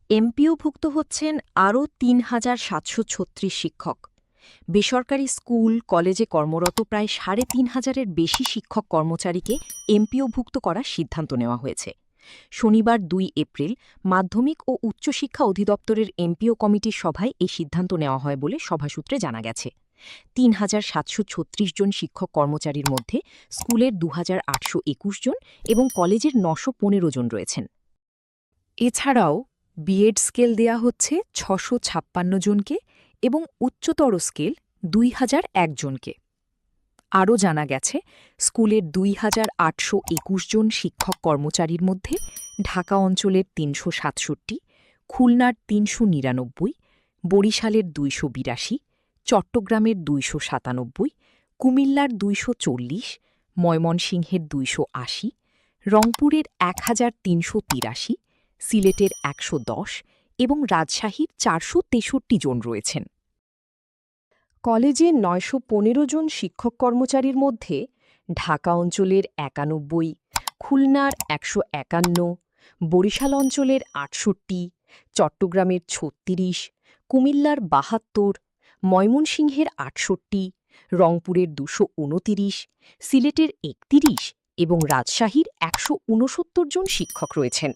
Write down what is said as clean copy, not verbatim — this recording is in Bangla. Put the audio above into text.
এমপিওভুক্ত হচ্ছেন আরও ৩,৭৩৬ শিক্ষক। বেসরকারি স্কুল, কলেজে কর্মরত প্রায় ৩,৫০০-এর বেশি শিক্ষক কর্মচারীকে এমপিওভুক্ত করার সিদ্ধান্ত নেওয়া হয়েছে। শনিবার ২ এপ্রিল মাধ্যমিক ও উচ্চশিক্ষা অধিদপ্তরের এমপিও কমিটির সভায় এই সিদ্ধান্ত নেওয়া হয় বলে সভাসূত্রে জানা গেছে। ৩,৭৩৬ জন শিক্ষক কর্মচারীর মধ্যে স্কুলের ২,৮২১ জন এবং কলেজের ৯১৫ জন রয়েছেন। এছাড়াও বিএড স্কেল দেয়া হচ্ছে ৬৫৬ জনকে এবং উচ্চতর স্কেল ২,০০১ জনকে। আরও জানা গেছে, স্কুলের ২,৮২১ জন শিক্ষক কর্মচারীর মধ্যে ঢাকা অঞ্চলের ৩৬৭, খুলনার ৩৯৯, বরিশালের ২৮২, চট্টগ্রামের ২৯৭, কুমিল্লার ২৪০, ময়মনসিংহের ২৮০, রংপুরের ১,৩৮৩, সিলেটের ১১০ এবং রাজশাহীর ৪৬৩ জন রয়েছেন। কলেজে ৯১৫ জন শিক্ষক কর্মচারীর মধ্যে ঢাকা অঞ্চলের ৯১, খুলনার ১৫১, বরিশাল অঞ্চলের ৬৮, চট্টগ্রামের ৩৬, কুমিল্লার ৭২, ময়মনসিংহের ৬৮, রংপুরের ২২৯, সিলেটের ৩১ এবং রাজশাহীর ১৬৯ জন শিক্ষক রয়েছেন।